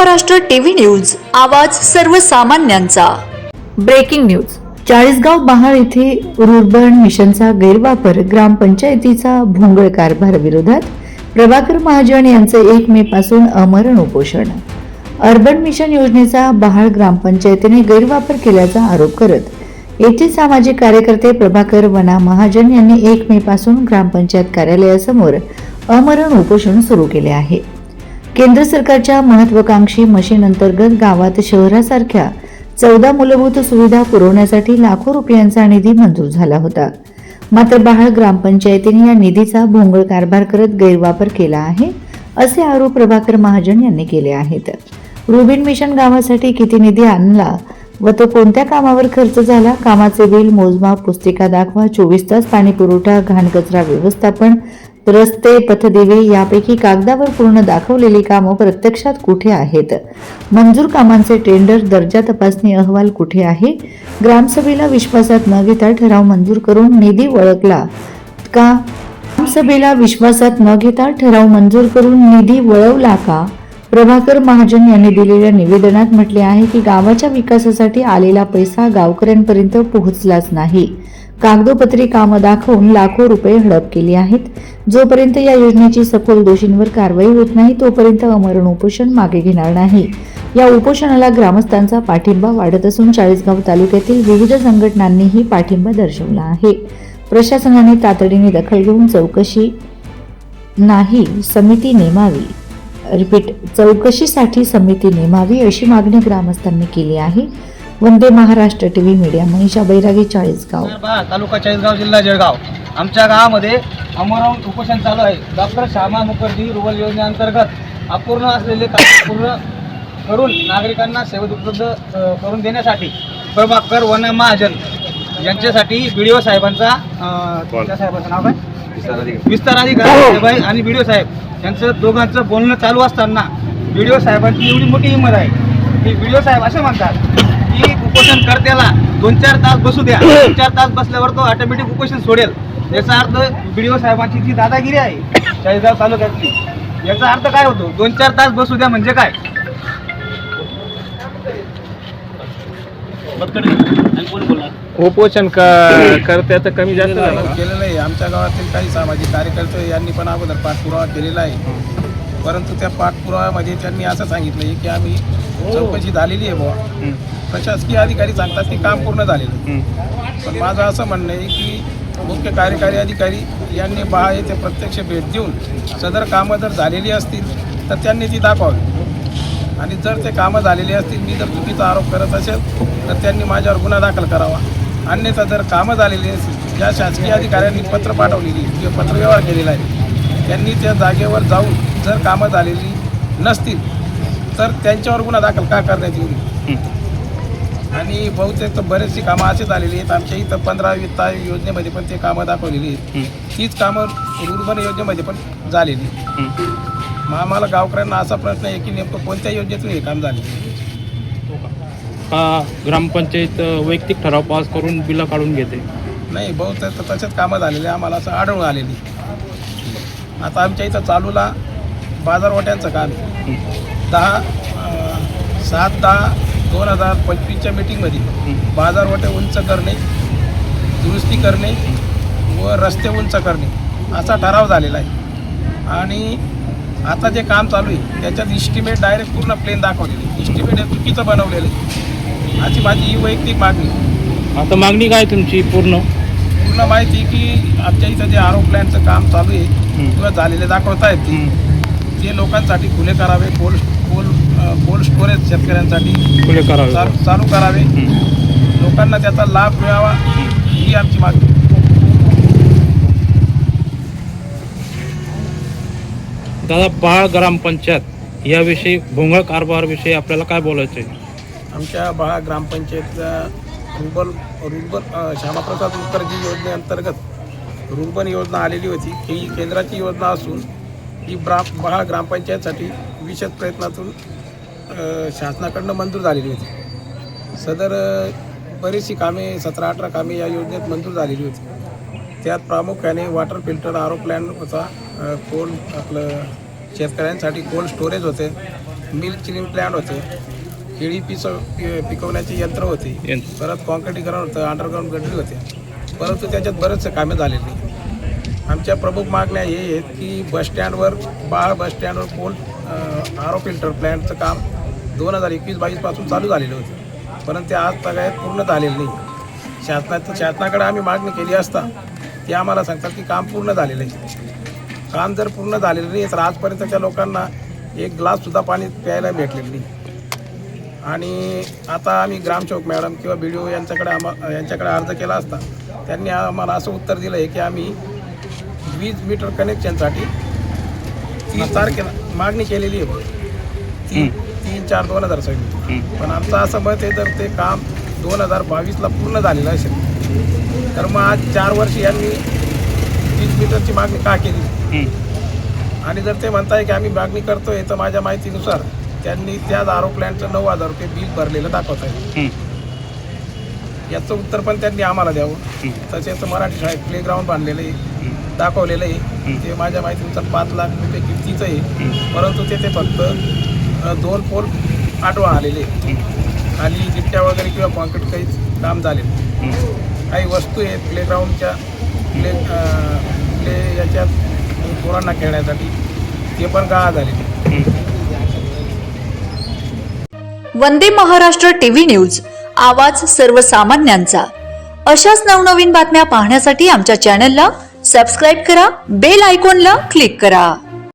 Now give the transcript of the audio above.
Maharashtra TV news, आवाज सर्वसामान्यांचा। Breaking news. Chalisgaon Mahad येथे रुर्बन मिशनचा गैरवापर, ग्रामपंचायतीचा भोंगळ कारभार विरोधात प्रभाकर महाजन यांचे 1 मे पासून आमरण उपोषण। अर्बन मिशन योजनेचा बहाळ ग्रामपंचायतीने गैरवापर केल्याचा आरोप करत येथील सामाजिक कार्यकर्ते प्रभाकर वना महाजन यांनी 1 मे पासून ग्रामपंचायत कार्यालयासमोर आमरण उपोषण सुरू केले आहे। केंद्र सरकारच्या महत्त्वाकांक्षी मशीन अंतर्गत गावात शहरासारख्या 14 मूलभूत सुविधा पुरवण्यासाठी लाखो रुपयांचा निधी मंजूर झाला होता। मात्र बहाळ ग्रामपंचायतीने या निधीचा भोंगळ कारभार करत गैरवापर केला आहे, असे आरोप प्रभाकर महाजन यांनी केले आहेत। रुबिन मिशन गावासाठी किती निधी आणला व तो कोणत्या कामावर खर्च झाला, कामाचे बिल, मोजमाप, पुस्तिका दाखवा, 24 तास पाणी पुरवठा, घाणकचरा व्यवस्थापन, रस्ते, पथदिवे यापैकी कागदावर पूर्ण दाखवलेली कामं प्रत्यक्षात कुठे आहेत, मंजूर कामांचे टेंडर, दर्जा तपासणी अहवाल कुठे आहे, ग्रामसभेला विश्वासात न घेता ठराव मंजूर करून निधी वळवला का, ग्रामसभेला विश्वासात न घेता ठराव मंजूर करून निधी वळवला का। प्रभाकर महाजन यांनी दिलेल्या निवेदनात म्हटले आहे की गावाच्या विकासासाठी आलेला पैसा गावकऱ्यांपर्यंत पोहोचलाच नाही। कागदोपत्री कामं दाखवून लाखो रुपये हडप केली आहेत। जोपर्यंत या योजनेची सखोल दोषींवर कारवाई होत नाही तोपर्यंत आमरण उपोषण मागे घेणार नाही। या उपोषणाला ग्रामस्थांचा पाठिंबा वाढत असून चाळीसगाव तालुक्यातील विविध संघटनांनीही पाठिंबा दर्शवला आहे। प्रशासनाने तातडीने दखल घेऊन चौकशीसाठी समिती नेमावी अशी मागणी ग्रामस्थांनी केली आहे। वंदे महाराष्ट्र टीव्ही मीडिया, मनीषा बैरागी, चाळीसगाव तालुका चाळीसगाव, जिल्हा जळगाव। आमच्या गावामध्ये आमरण उपोषण चालू आहे। डॉक्टर श्यामा मुखर्जी रुबल योजनेअंतर्गत अपूर्ण असलेले काम पूर्ण करून नागरिकांना सेवा उपलब्ध करून देण्यासाठी प्रभाकर वना महाजन यांच्यासाठी बीडीओ साहेबांचा साहेबांचं नाव काय, विस्तार अधिकारी आणि बीडीओ साहेब यांचं दोघांचं बोलणं चालू असताना बीडीओ साहेबांची एवढी मोठी हिंमत आहे की बीडीओ साहेब असे म्हणतात की उपोषणकर्त्याला 2-4 तास बसू द्या, 2-4 तास बसल्यावर तो ऑटोमॅटिक उपोषण सोडेल। याचा अर्थ बीडीओ साहेबांची जी दादागिरी आहे चाळीसगाव तालुक्यातली, याचा अर्थ काय होतो, 2-4 तास बसू द्या म्हणजे काय। उपोषण करत्याचं कमी जास्त केलेलं आहे। आमच्या गावातील काही सामाजिक कार्यकर्ते यांनी पण अगोदर पाठपुरावा केलेला आहे, परंतु त्या पाठपुराव्यामध्ये त्यांनी असं सांगितलं आहे की आम्ही चौकशी झालेली आहे बुवा, प्रशासकीय अधिकारी सांगतात की काम पूर्ण झालेलं। पण माझं असं म्हणणं आहे की मुख्य कार्यकारी अधिकारी यांनी बहाळ येथे प्रत्यक्ष भेट देऊन सदर कामं जर झालेली असतील तर त्यांनी ती दाखवावी, आणि जर ते कामं झालेली असतील, मी जर चुकीचा आरोप करत असेल तर त्यांनी माझ्यावर गुन्हा दाखल करावा। अन्यथा जर कामं झालेली असतील, ज्या शासकीय अधिकाऱ्यांनी पत्र पाठवलेली किंवा पत्रव्यवहार केलेला आहे त्यांनी त्या जागेवर जाऊन जर कामं झालेली नसतील तर त्यांच्यावर गुन्हा दाखल का करण्यात येईल। आणि बहुतेक तर बरेचशी कामं असे झालेली आहेत। आमच्या इथं 15 वित्त योजनेमध्ये पण ते कामं दाखवलेली आहेत, तीच कामं रुर्बन योजनेमध्ये पण झालेली। मग आम्हाला गावकऱ्यांना असा प्रश्न आहे की नेमकं कोणत्या योजनेतून हे काम झाले। ग्रामपंचायत वैयक्तिक ठराव पास करून बिलं काढून घेते? नाही, बहुतेक तर तसेच कामं झालेले आम्हाला असं आढळून आलेली। आता आमच्या इथं चालूला बाजारवाट्यांचं काम आहे। 7/10/2025च्या मीटिंगमध्ये बाजारवाटे उंच करणे, दुरुस्ती करणे व रस्ते उंच करणे असा ठराव झालेला आहे। आणि आता जे काम चालू आहे त्याच्यात इस्टिमेट डायरेक्ट पूर्ण प्लेन दाखवलेली, इस्टिमेट हे चुकीचं बनवलेलं आहे अशी माझी ही वैयक्तिक मागणी। आता मागणी काय तुमची? पूर्ण माहिती की आमच्या इथं जे आरो प्लॅनचं काम चालू आहे किंवा झालेले दाखवत आहेत ते लोकांसाठी खुले करावे, कोल्ड स्टोरेज शेतकऱ्यांसाठी खुले करावे, चालू करावे, लोकांना त्याचा लाभ मिळावा ही आमची मागणी। दादा, बहाळ ग्रामपंचायत याविषयी, भोंगळ कारभाराविषयी आपल्याला काय बोलायचं आहे? आमच्या बहाळ ग्रामपंचायतच्या रुर्बन श्यामाप्रसाद मुखर्जी योजनेअंतर्गत रुर्बन योजना आलेली होती। ही केंद्राची योजना असून ही बहाळ ग्रामपंचायतसाठी विशेष प्रयत्नातून शासनाकडनं मंजूर झालेली होती। सदर बरीचशी कामे 17-18 कामे या योजनेत मंजूर झालेली होती। त्यात प्रामुख्याने वॉटर फिल्टर, आरो प्लॅन होता, कोल्ड आपलं शेतकऱ्यांसाठी कोल्ड स्टोरेज होते, मिल्क चिलिंग प्लॅन्ट होते, केळी पिकवण्याची यंत्र होती, परत कॉन्क्रिटीकरण होतं, अंडरग्राऊंड गटरी होते, परंतु त्याच्यात बरेचसे कामे झालेली नाही. आमच्या प्रमुख मागण्या हे आहेत की बसस्टँडवर बस स्टँडवर कोल्ड आर ओ फिल्टर प्लॅन्टचं काम 2021-22 पासून चालू झालेलं होतं, परंतु ते आज तगायत पूर्ण झालेलं नाही. शासनाकडे आम्ही मागणी केली असता ते आम्हाला सांगतात की काम पूर्ण झालेलं आहे. काम जर पूर्ण झालेलं नाही तर आजपर्यंतच्या लोकांना एक ग्लाससुद्धा पाणी प्यायला भेटलेलं नाही. आणि आता आम्ही ग्रामसेवक मॅडम किंवा BDO यांच्याकडे अर्ज केला असता त्यांनी आम्हाला असं उत्तर दिलं आहे की आम्ही 20 मीटर कनेक्शनसाठी 3 तारखेला मागणी केलेली आहे, 3/4/2026. पण आमचं असं मत आहे, जर ते काम 2022ला पूर्ण झालेलं असेल तर मग आज 4 वर्ष यांनी 20 मीटरची मागणी का केली? आणि जर ते म्हणताय की आम्ही मागणी करतोय तर माझ्या माहितीनुसार त्यांनी त्याच आर ओ प्लॅन्टचं 9,000 रुपये बिल भरलेलं दाखवत आहे. याचं उत्तर पण त्यांनी आम्हाला द्यावं. तसेच मराठी शाळेत प्लेग्राऊंड बांधलेलं आहे, दाखवलेलं आहे, ते माझ्या माहितीनुसार 5 लाख रुपये किमतीचं आहे, परंतु ते फक्त 2 पोल आठवा आलेले, खाली गिट्ट्या वगैरे किंवा कॉन्क्रीट काहीच काम झालेलं. काही वस्तू आहेत प्लेग्राऊंडच्या प्ले याच्यात पोरांना खेळण्यासाठी, ते पण गहाळ झालेले. वंदे महाराष्ट्र टीव्ही न्यूज, आवाज सर्वसामान्यांचा. अशाच नवनवीन बातम्या पाहण्यासाठी आमच्या चॅनलला सबस्क्राईब करा, बेल आयकॉनला क्लिक करा.